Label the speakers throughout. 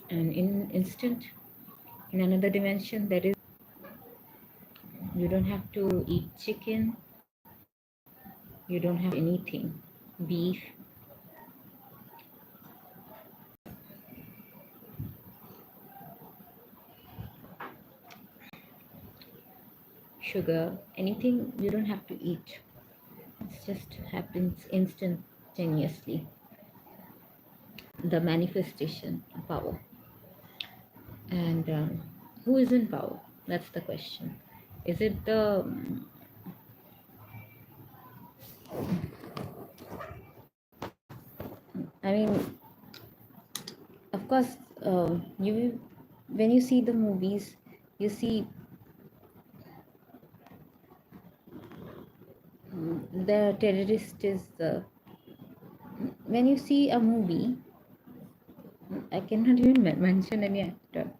Speaker 1: And in instant, in another dimension, there is, you don't have to eat chicken, you don't have anything, beef, sugar, anything you don't have to eat. It just happens instantaneously. The manifestation of power. And who is in power? That's the question. Is it the, I mean, of course, you when you see the movies, you see the terrorist is the. When you see a movie, I cannot even mention any actor,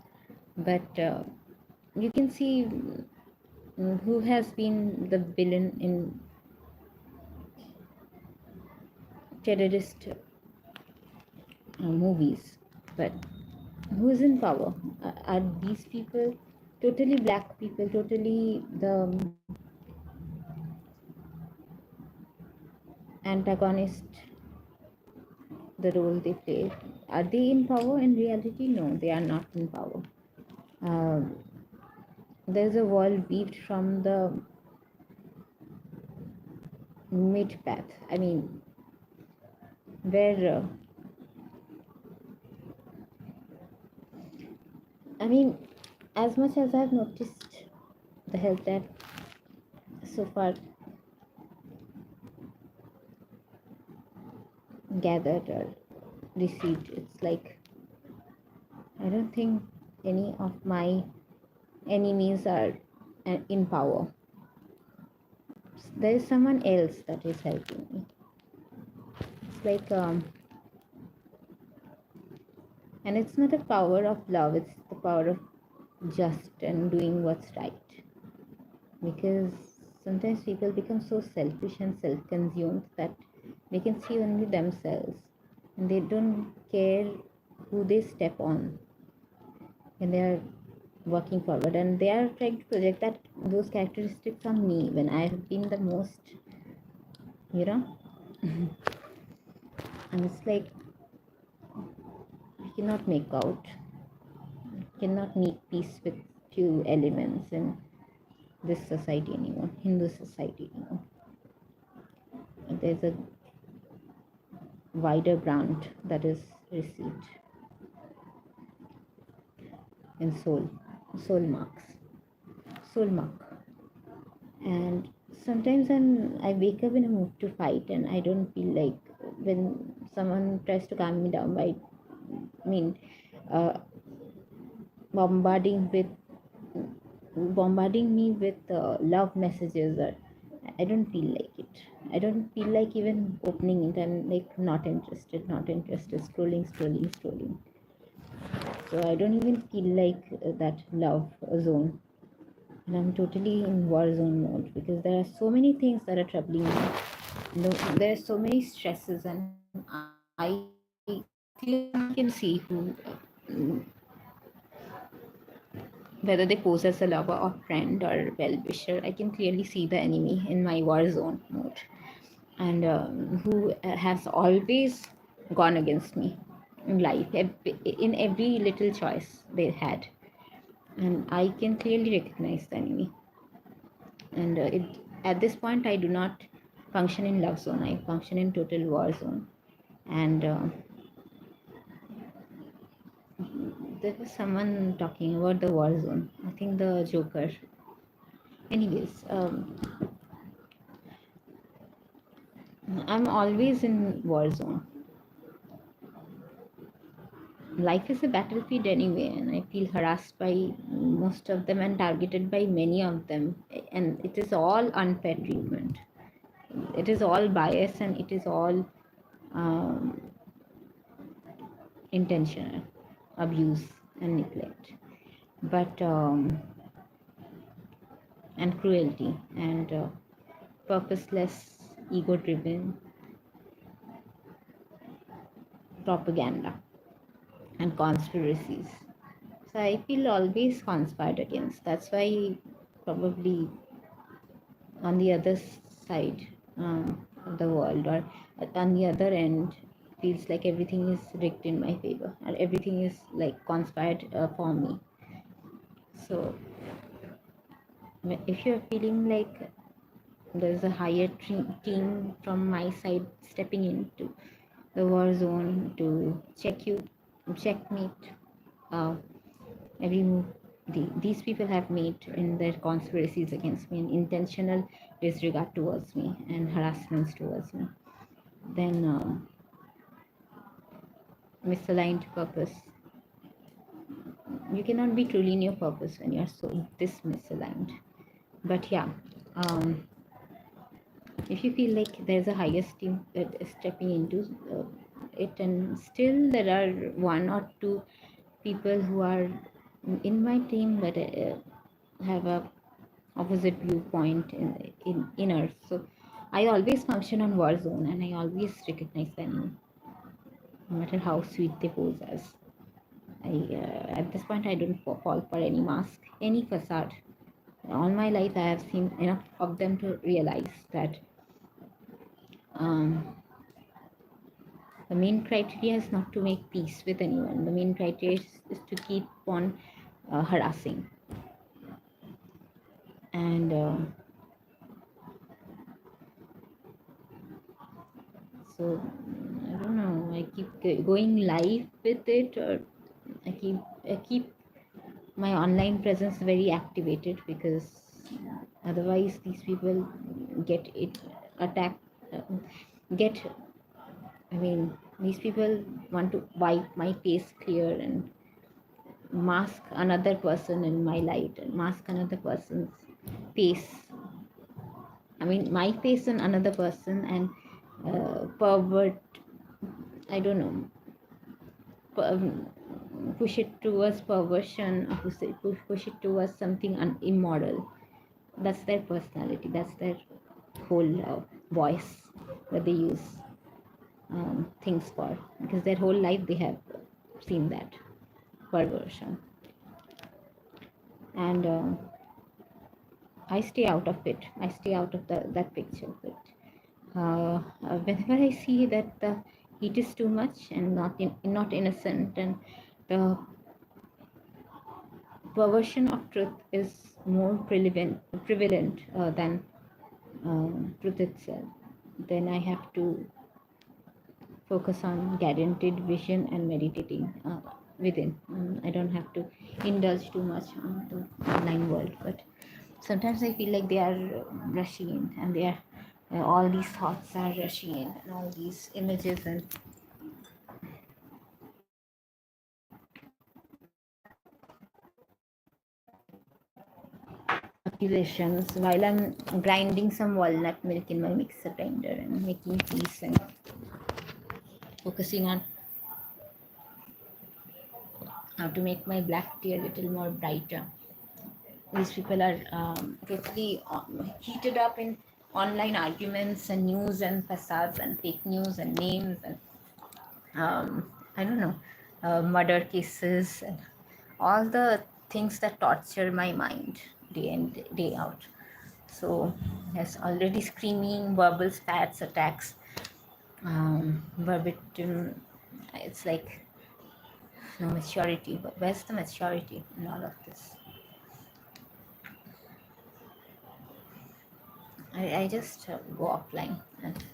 Speaker 1: but you can see who has been the villain in terrorist movies, but who is in power? Are these people totally black people, totally the antagonist, the role they play? Are they in power? In reality, no, they are not in power. Um there's a world weaved from the mid path. I mean, where I mean, as much as I've noticed the help that so far gathered or received, it's like I don't think any of my enemies are in power. There is someone else that is helping me. It's like, and it's not a power of love, it's the power of just and doing what's right. Because sometimes people become so selfish and self consumed that they can see only themselves and they don't care who they step on when they are working forward, and they are trying to project that those characteristics on me when I have been the most, you know. And it's like we cannot make out, cannot make peace with few elements in this society anymore, Hindu society anymore. There's a wider ground that is received in soul marks, soul mark. And sometimes when I wake up in a mood to fight and I don't feel like, when someone tries to calm me down by, I mean, uh, bombarding with bombarding me with love messages, or I don't feel like it. I don't feel like even opening it. I'm like not interested, not interested, scrolling. So I don't even feel like that love zone, and I'm totally in war zone mode because there are so many things that are troubling me. There are so many stresses, and I clearly can see who, whether they pose as a lover or friend or well-wisher. I can clearly see the enemy in my war zone mode, and who has always gone against me in life, in every little choice they had. And I can clearly recognize the enemy. And at this point, I do not function in love zone. I function in total war zone. And there was someone talking about the war zone. I think the Joker. Anyways, I'm always in war zone. Life is a battlefield anyway, and I feel harassed by most of them and targeted by many of them. And it is all unfair treatment. It is all bias, and it is all um, intentional abuse and neglect. But and cruelty and purposeless, ego-driven propaganda. and conspiracies. So I feel always conspired against. That's why probably on the other side of the world, or on the other end, feels like everything is rigged in my favor and everything is like conspired for me. So if you're feeling like there's a higher team from my side stepping into the war zone to checkmate every move these people have made in their conspiracies against me and intentional disregard towards me and harassments towards me, then misaligned purpose. You cannot be truly in your purpose when you're so this misaligned. But yeah, um, if you feel like there's a highest team that is stepping into it, and still there are one or two people who are in my team but have a opposite viewpoint in earth. So I always function on war zone and I always recognize them, no matter how sweet they pose as. I at this point I don't fall for any mask, any facade. All my life I have seen enough of them to realize that um, the main criteria is not to make peace with anyone. The main criteria is to keep on harassing. And so I don't know. I keep going live with it, or I keep my online presence very activated, because otherwise these people get it attacked. Get I mean, these people want to wipe my face clear and mask another person in my light and mask another person's face. I mean, my face and another person, and pervert. I don't know. Push it towards perversion, or push it towards something immoral. That's their personality. That's their whole voice that they use things for, because their whole life they have seen that perversion. And I stay out of it. I stay out of that picture. But whenever I see that the heat is too much and not innocent, and the perversion of truth is more prevalent than truth itself, then I have to focus on guaranteed vision and meditating within. I don't have to indulge too much on the online world, but sometimes I feel like they are rushing in, and they are all these thoughts are rushing in, and all these images and accusations while I'm grinding some walnut milk in my mixer grinder and making peace and focusing on how to make my black tea a little more brighter. These people are totally heated up in online arguments and news and facades and fake news and names and I don't know, murder cases and all the things that torture my mind day in day out. So yes, already screaming, verbal spats, attacks, verbatim. It's like no maturity. But where's the maturity in all of this? I just go offline. And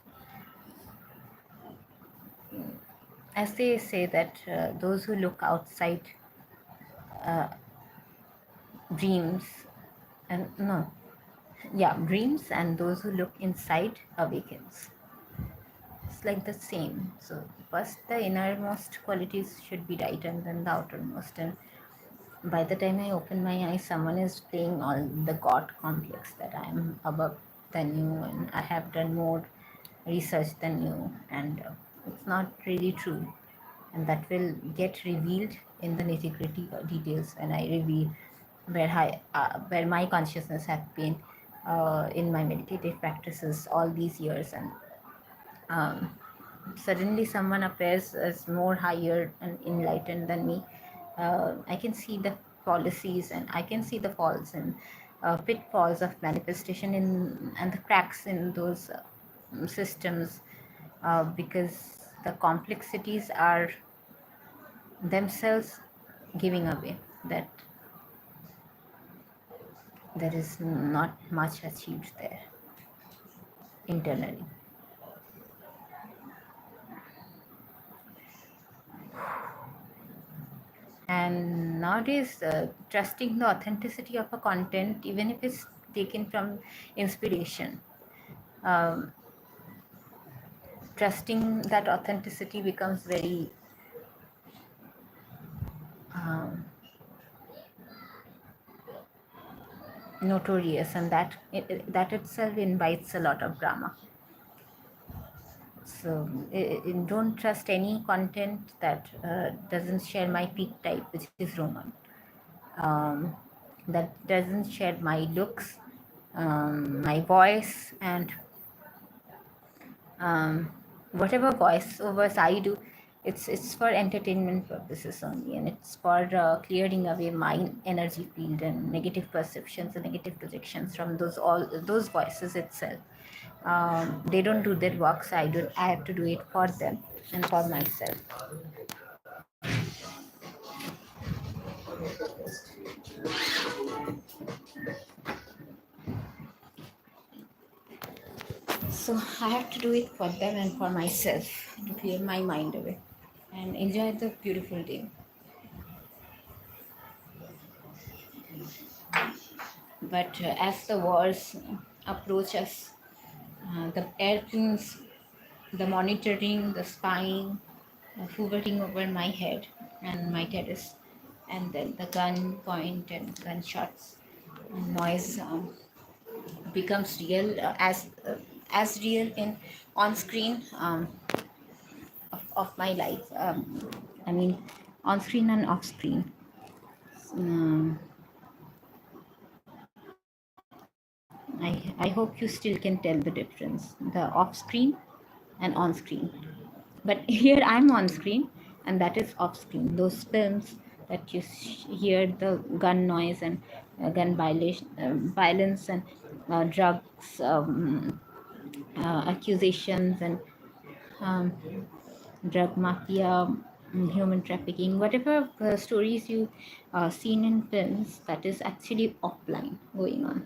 Speaker 1: as they say that those who look outside dreams, and no, yeah, dreams, and those who look inside awakens. It's like the same. So first the innermost qualities should be right, and then the outermost. And by the time I open my eyes, someone is playing all the God complex that I am above than you and I have done more research than you, and it's not really true. And that will get revealed in the nitty gritty details when I reveal where my consciousness have been in my meditative practices all these years. And suddenly someone appears as more higher and enlightened than me, I can see the policies and I can see the faults and pitfalls of manifestation in and the cracks in those systems, because the complexities are themselves giving away that there is not much achieved there internally. And nowadays, trusting the authenticity of a content, even if it's taken from inspiration, um, trusting that authenticity becomes very um, notorious, and that itself invites a lot of drama. So don't trust any content that doesn't share my peak type, which is Roman. Um, that doesn't share my looks, my voice, and um, whatever voiceovers I do, it's for entertainment purposes only, and it's for clearing away my energy field and negative perceptions and negative projections from those voices itself. They don't do their work, so I have to do it for them and for myself. So I have to do it for them and for myself to clear my mind away and enjoy the beautiful day. But as the wars approach us, the airplanes, the monitoring, the spying, hovering over my head and my terrace, and then the gun point and gunshots and noise becomes real, as real in on screen, of my life. I mean, on screen and off screen. Um, I hope you still can tell the difference, the off screen and on screen. But here I'm on screen, and that is off screen. Those films that you hear the gun noise and gun violence and drugs accusations and um, drug mafia, human trafficking, whatever stories you seen in films, that is actually offline going on.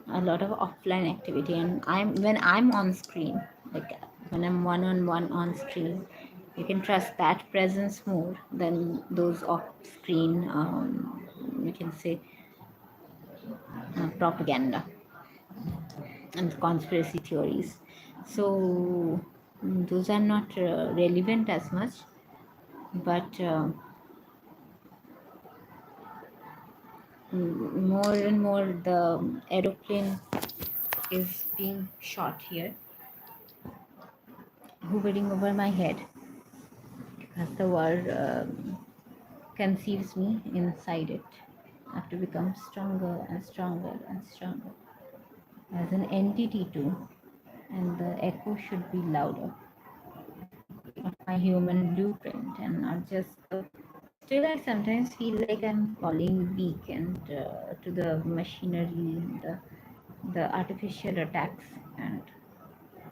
Speaker 1: A lot of offline activity, and when I'm on screen, like when I'm one on one on screen, you can trust that presence more than those off screen, you can say, propaganda and conspiracy theories. So those are not relevant as much, but more and more the aeroplane is being shot here, hovering over my head, as the war conceives me inside it. I have to become stronger and stronger and stronger as an entity too, and the echo should be louder of my human blueprint and not just the. Still, I sometimes feel like I'm falling weak and to the machinery, the artificial attacks, and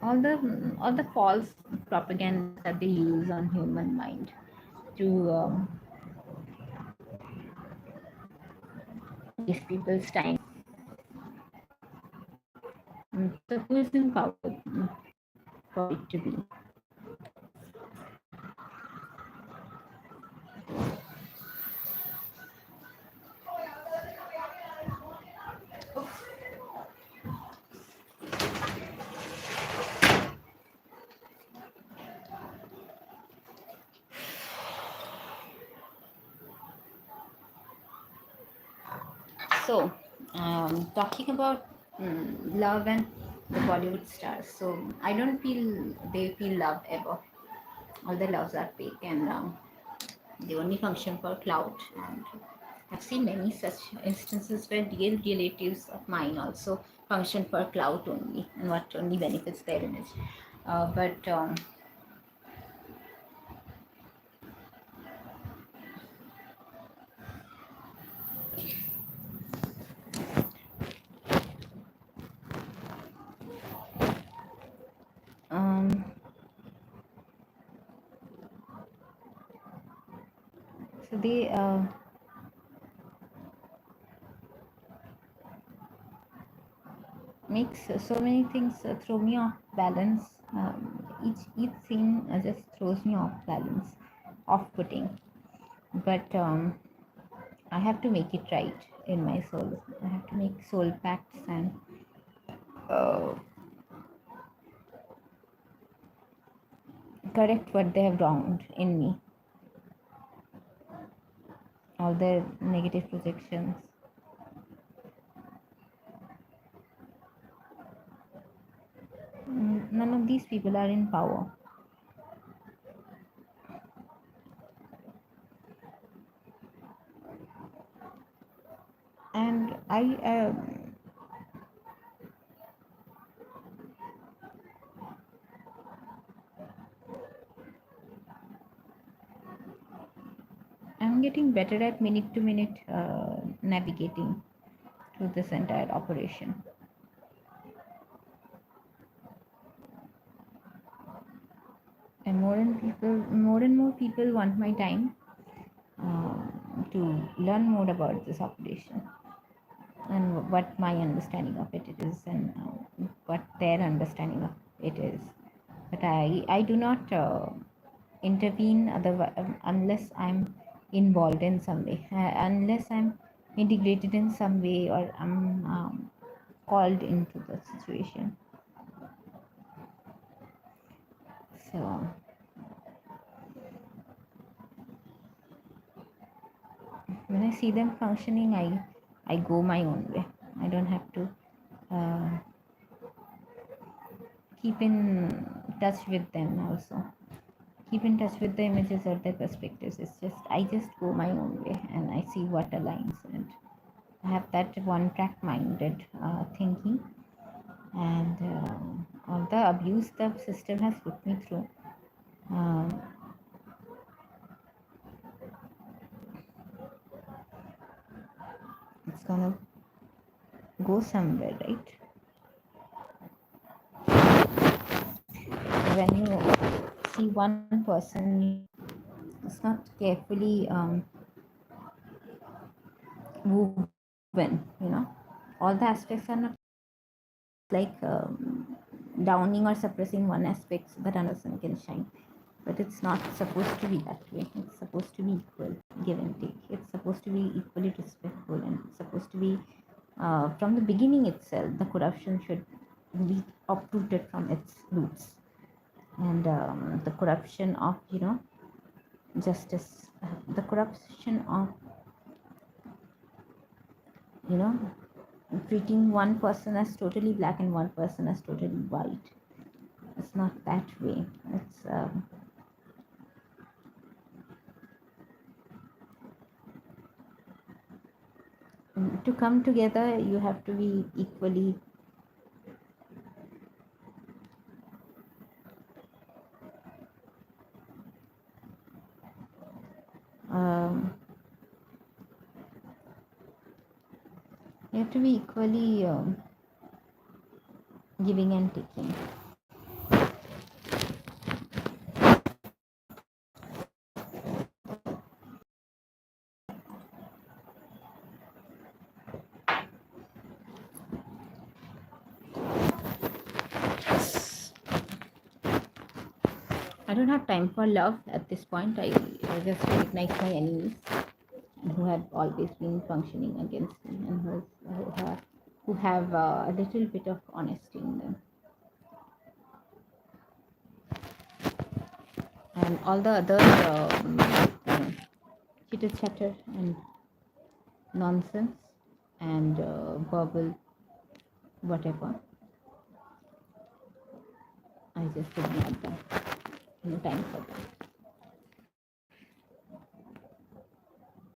Speaker 1: all the false propagandas that they use on human mind to waste people's time. So who is in power for it to be? So, talking about love and the Bollywood stars. So, I don't feel they feel loved ever. All the loves are fake, and they only function for clout. And I've seen many such instances where real relatives of mine also function for clout only, and what only benefits their image. But So they makes so many things throw me off balance. Each scene just throws me off balance, off-putting. But I have to make it right in my soul. I have to make soul pacts and uh, correct what they have wronged in me, all their negative projections. None of these people are in power. And I'm getting better at minute to minute navigating through this entire operation. And more and more people want my time to learn more about this operation and what my understanding of it is, and what their understanding of it is. But I do not intervene unless I'm involved in some way, unless I'm integrated in some way, or I'm called into the situation. So when I see them functioning, I go my own way. I don't have to uh, keep in touch with them also. Keep in touch with the images or their perspectives. It's just I just go my own way and I see what aligns, and I have that one track minded thinking, and all the abuse the system has put me through. Um, it's gonna go somewhere, right? When you see one person, it's not carefully woven, all the aspects are not like downing or suppressing one aspect so that another person can shine. But it's not supposed to be that way. It's supposed to be equal, give and take. It's supposed to be equally respectful, and it's supposed to be from the beginning itself. The corruption should be uprooted from its roots, and the corruption of justice, the corruption of you know treating one person as totally black and one person as totally white. It's not that way. It's to come together, you have to be equally um, you have to be equally giving and taking. I don't have time for love at this point. I just recognize my enemies who have always been functioning against me, and who have a little bit of honesty in them. And all the other chitter chatter and nonsense and verbal whatever, I just ignore them. No time for that.